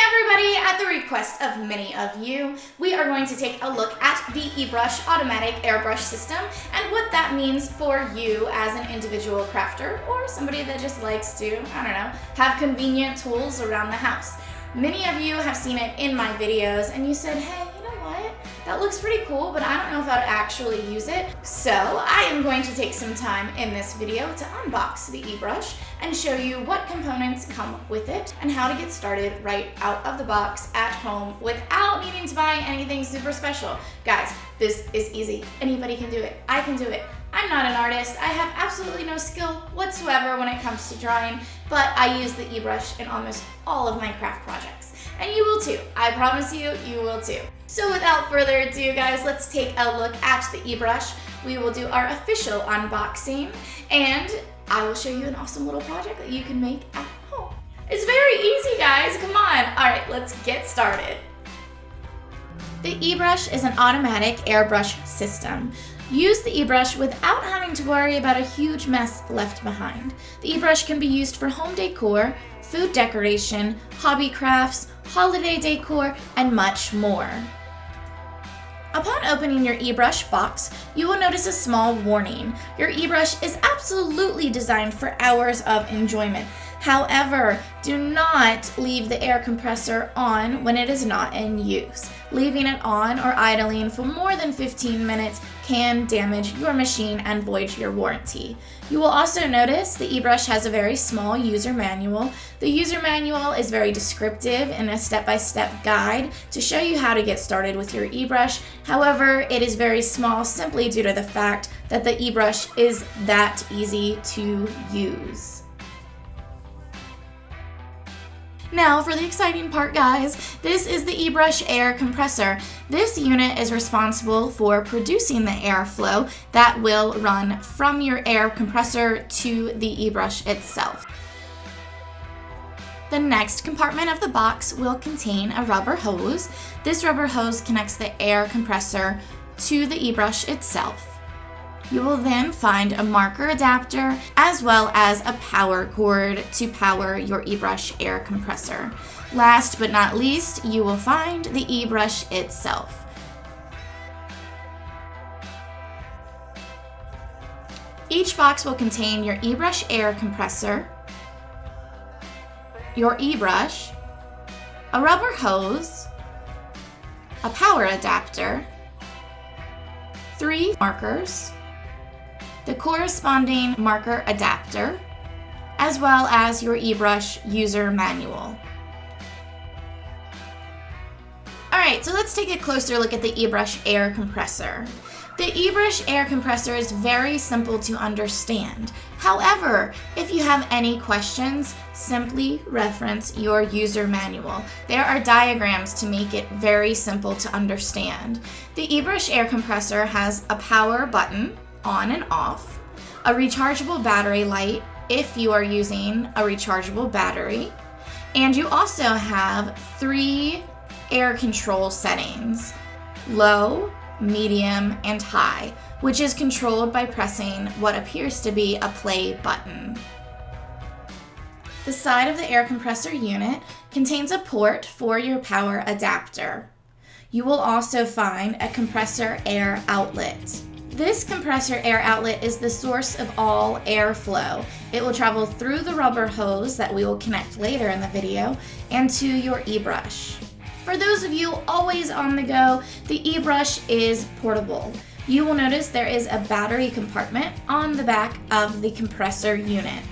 everybody, at the request of many of you, we are going to take a look at the eBrush automatic airbrush system and what that means for you as an individual crafter or somebody that just likes to, have convenient tools around the house. Many of you have seen it in my videos and you said, hey, you know what? That looks pretty cool, but I don't know if I'd actually use it. So I am going to take some time in this video to unbox the eBrush and show you what components come with it and how to get started right out of the box at home without needing to buy anything super special. Guys, this is easy. Anybody can do it. I can do it. I'm not an artist. I have absolutely no skill whatsoever when it comes to drawing, but I use the eBrush in almost all of my craft projects. And you will too. I promise you, you will too. So without further ado, guys, let's take a look at the eBrush. We will do our official unboxing, and I will show you an awesome little project that you can make at home. It's very easy, guys. Come on. All right, let's get started. The eBrush is an automatic airbrush system. Use the eBrush without having to worry about a huge mess left behind. The eBrush can be used for home decor, food decoration, hobby crafts, holiday decor, and much more. Upon opening your eBrush box, you will notice a small warning. Your eBrush is absolutely designed for hours of enjoyment. However, do not leave the air compressor on when it is not in use. Leaving it on or idling for more than 15 minutes can damage your machine and void your warranty. You will also notice the eBrush has a very small user manual. The user manual is very descriptive and a step-by-step guide to show you how to get started with your eBrush. However, it is very small simply due to the fact that the eBrush is that easy to use. Now for the exciting part, guys, this is the eBrush Air Compressor. This unit is responsible for producing the airflow that will run from your air compressor to the eBrush itself. The next compartment of the box will contain a rubber hose. This rubber hose connects the air compressor to the eBrush itself. You will then find a marker adapter as well as a power cord to power your eBrush air compressor. Last but not least, you will find the eBrush itself. Each box will contain your eBrush air compressor, your eBrush, a rubber hose, a power adapter, 3 markers, the corresponding marker adapter, as well as your eBrush user manual. Alright, so let's take a closer look at the eBrush air compressor. The eBrush air compressor is very simple to understand. However, if you have any questions, simply reference your user manual. There are diagrams to make it very simple to understand. The eBrush air compressor has a power button, on and off, a rechargeable battery light if you are using a rechargeable battery, and you also have 3 air control settings, low, medium, and high, which is controlled by pressing what appears to be a play button. The side of the air compressor unit contains a port for your power adapter. You will also find a compressor air outlet. This compressor air outlet is the source of all airflow. It will travel through the rubber hose that we will connect later in the video and to your eBrush. For those of you always on the go, the eBrush is portable. You will notice there is a battery compartment on the back of the compressor unit.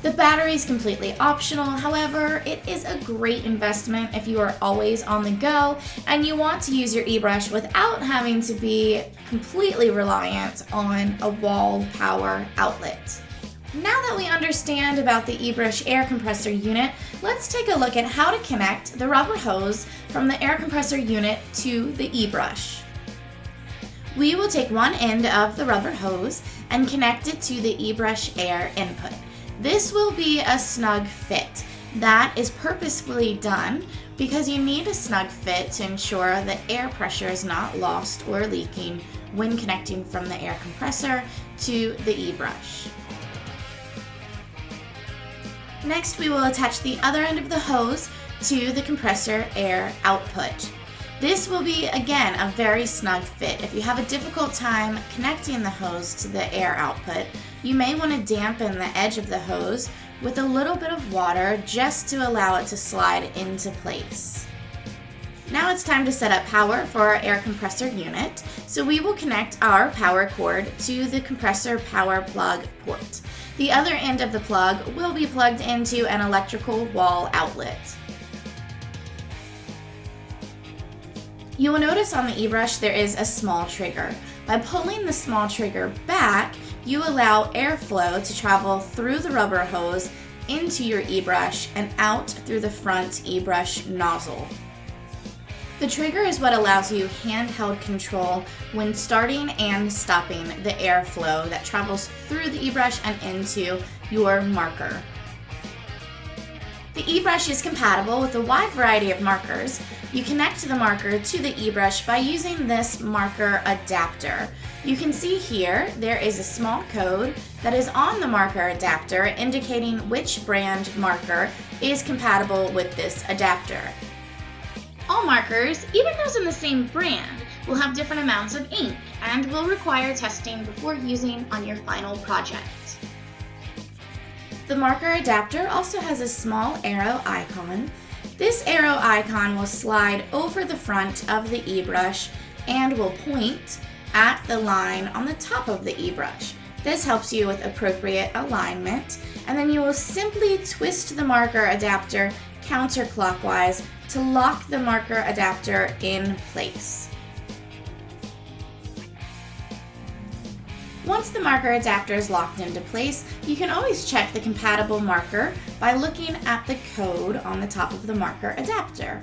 The battery is completely optional, however, it is a great investment if you are always on the go and you want to use your eBrush without having to be completely reliant on a wall power outlet. Now that we understand about the eBrush air compressor unit, let's take a look at how to connect the rubber hose from the air compressor unit to the eBrush. We will take one end of the rubber hose and connect it to the eBrush air input. This will be a snug fit. That is purposefully done because you need a snug fit to ensure that air pressure is not lost or leaking when connecting from the air compressor to the eBrush. Next, we will attach the other end of the hose to the compressor air output. This will be, again, a very snug fit. If you have a difficult time connecting the hose to the air output, you may want to dampen the edge of the hose with a little bit of water just to allow it to slide into place. Now it's time to set up power for our air compressor unit, so we will connect our power cord to the compressor power plug port. The other end of the plug will be plugged into an electrical wall outlet. You will notice on the eBrush there is a small trigger. By pulling the small trigger back, you allow airflow to travel through the rubber hose into your eBrush and out through the front eBrush nozzle. The trigger is what allows you handheld control when starting and stopping the airflow that travels through the eBrush and into your marker. The eBrush is compatible with a wide variety of markers. You connect the marker to the eBrush by using this marker adapter. You can see here there is a small code that is on the marker adapter indicating which brand marker is compatible with this adapter. All markers, even those in the same brand, will have different amounts of ink and will require testing before using on your final project. The marker adapter also has a small arrow icon. This arrow icon will slide over the front of the eBrush and will point at the line on the top of the eBrush. This helps you with appropriate alignment, and then you will simply twist the marker adapter counterclockwise to lock the marker adapter in place. Once the marker adapter is locked into place, you can always check the compatible marker by looking at the code on the top of the marker adapter.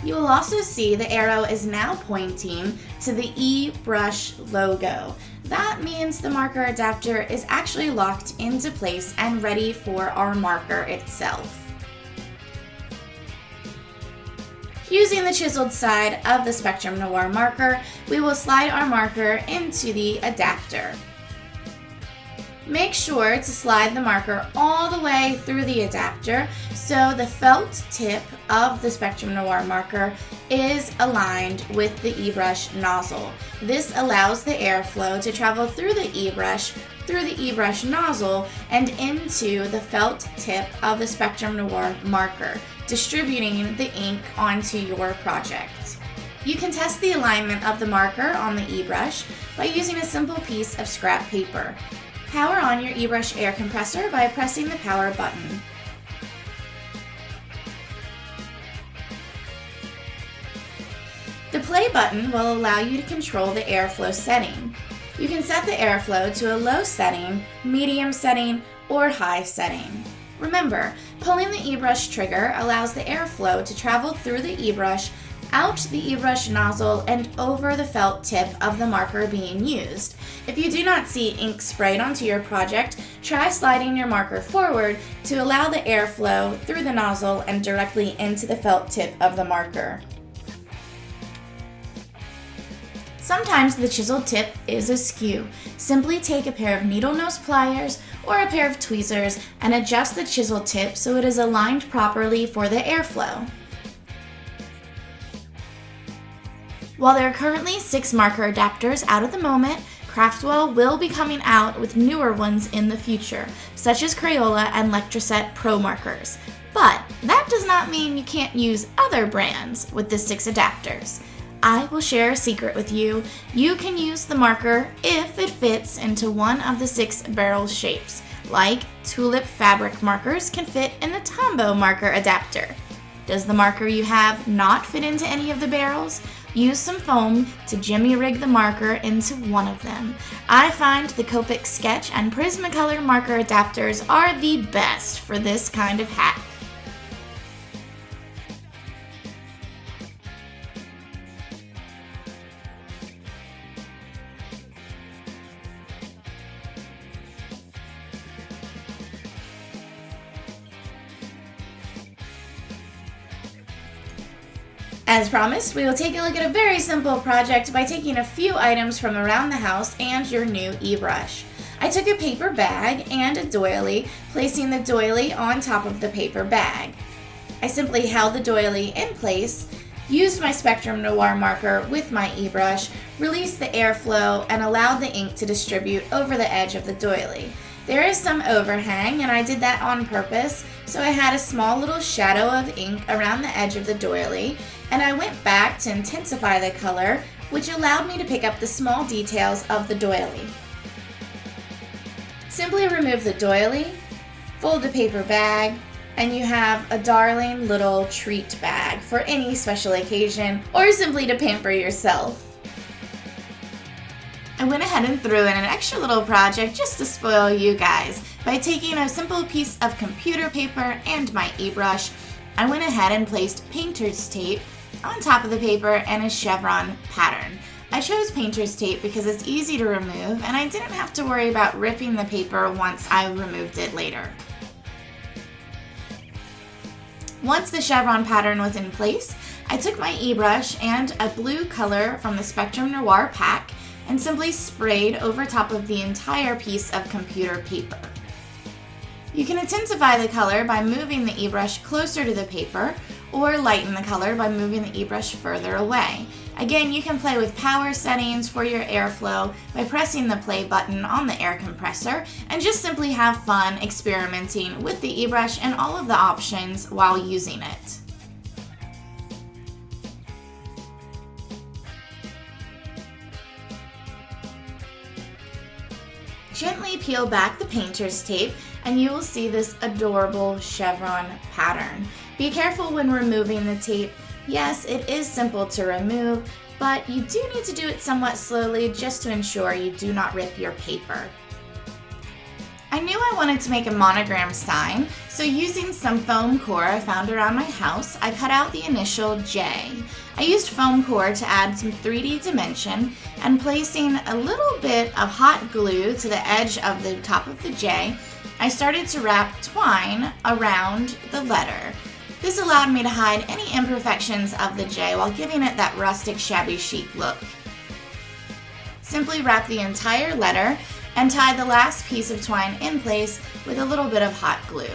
You will also see the arrow is now pointing to the eBrush logo. That means the marker adapter is actually locked into place and ready for our marker itself. Using the chiseled side of the Spectrum Noir marker, we will slide our marker into the adapter. Make sure to slide the marker all the way through the adapter so the felt tip of the Spectrum Noir marker is aligned with the eBrush nozzle. This allows the airflow to travel through the eBrush nozzle and into the felt tip of the Spectrum Noir marker, distributing the ink onto your project. You can test the alignment of the marker on the eBrush by using a simple piece of scrap paper. Power on your eBrush air compressor by pressing the power button. The play button will allow you to control the airflow setting. You can set the airflow to a low setting, medium setting, or high setting. Remember, pulling the eBrush trigger allows the airflow to travel through the eBrush, out the eBrush nozzle, and over the felt tip of the marker being used. If you do not see ink sprayed onto your project, try sliding your marker forward to allow the airflow through the nozzle and directly into the felt tip of the marker. Sometimes the chisel tip is askew. Simply take a pair of needle nose pliers or a pair of tweezers and adjust the chisel tip so it is aligned properly for the airflow. While there are currently 6 marker adapters out at the moment, Craftwell will be coming out with newer ones in the future, such as Crayola and Lectraset Pro markers. But that does not mean you can't use other brands with the 6 adapters. I will share a secret with you. You can use the marker if it fits into one of the 6 barrel shapes, like tulip fabric markers can fit in the Tombow marker adapter. Does the marker you have not fit into any of the barrels? Use some foam to jimmy rig the marker into one of them. I find the Copic Sketch and Prismacolor marker adapters are the best for this kind of hack. As promised, we will take a look at a very simple project by taking a few items from around the house and your new eBrush. I took a paper bag and a doily, placing the doily on top of the paper bag. I simply held the doily in place, used my Spectrum Noir marker with my eBrush, released the airflow, and allowed the ink to distribute over the edge of the doily. There is some overhang, and I did that on purpose, so I had a small little shadow of ink around the edge of the doily, and I went back to intensify the color, which allowed me to pick up the small details of the doily. Simply remove the doily, fold the paper bag, and you have a darling little treat bag for any special occasion or simply to pamper yourself. I went ahead and threw in an extra little project just to spoil you guys. By taking a simple piece of computer paper and my eBrush, I went ahead and placed painter's tape on top of the paper and a chevron pattern. I chose painter's tape because it's easy to remove and I didn't have to worry about ripping the paper once I removed it later. Once the chevron pattern was in place, I took my eBrush and a blue color from the Spectrum Noir pack and simply sprayed over top of the entire piece of computer paper. You can intensify the color by moving the eBrush closer to the paper or lighten the color by moving the eBrush further away. Again, you can play with power settings for your airflow by pressing the play button on the Air Compressor and just simply have fun experimenting with the eBrush and all of the options while using it. Gently peel back the painter's tape and you will see this adorable chevron pattern. Be careful when removing the tape. Yes, it is simple to remove, but you do need to do it somewhat slowly just to ensure you do not rip your paper. I knew I wanted to make a monogram sign, so using some foam core I found around my house, I cut out the initial J. I used foam core to add some 3D dimension, and placing a little bit of hot glue to the edge of the top of the J, I started to wrap twine around the letter. This allowed me to hide any imperfections of the J while giving it that rustic shabby chic look. Simply wrap the entire letter and tie the last piece of twine in place with a little bit of hot glue.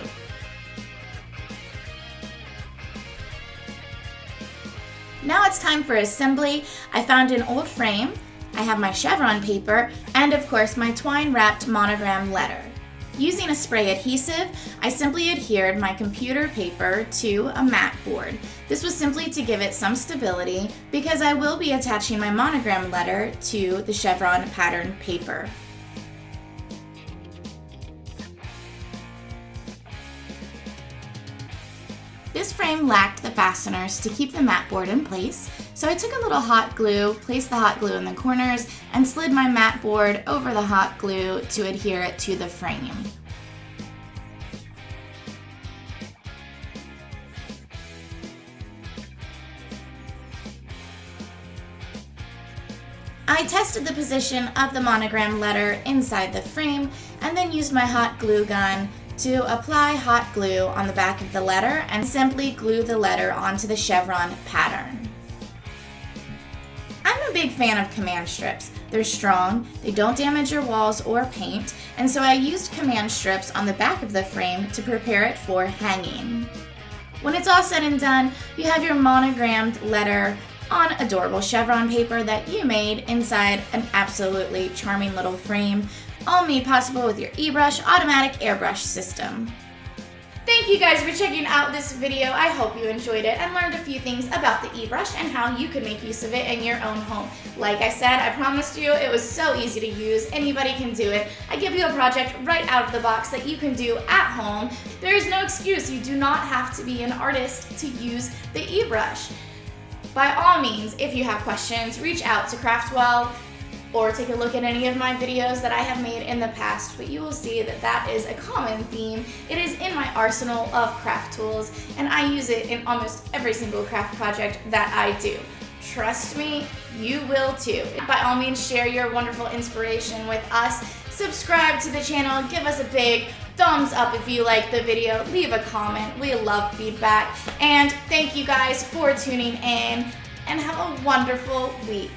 Now it's time for assembly. I found an old frame, I have my chevron paper, and of course my twine wrapped monogram letter. Using a spray adhesive, I simply adhered my computer paper to a mat board. This was simply to give it some stability because I will be attaching my monogram letter to the chevron pattern paper. This frame lacked the fasteners to keep the mat board in place, so I took a little hot glue, placed the hot glue in the corners, and slid my mat board over the hot glue to adhere it to the frame. I tested the position of the monogram letter inside the frame and then used my hot glue gun to apply hot glue on the back of the letter and simply glue the letter onto the chevron pattern. I'm a big fan of command strips. They're strong, they don't damage your walls or paint, and so I used command strips on the back of the frame to prepare it for hanging. When it's all said and done, you have your monogrammed letter on adorable chevron paper that you made inside an absolutely charming little frame, all made possible with your eBrush automatic airbrush system. Thank you guys for checking out this video. I hope you enjoyed it and learned a few things about the eBrush and how you can make use of it in your own home. Like I said, I promised you it was so easy to use. Anybody can do it. I give you a project right out of the box that you can do at home. There is no excuse. You do not have to be an artist to use the eBrush. By all means, if you have questions, reach out to Craftwell or take a look at any of my videos that I have made in the past, but you will see that that is a common theme. It is in my arsenal of craft tools, and I use it in almost every single craft project that I do. Trust me, you will too. By all means, share your wonderful inspiration with us. Subscribe to the channel, give us a big thumbs up if you like the video, leave a comment. We love feedback. And thank you guys for tuning in, and have a wonderful week.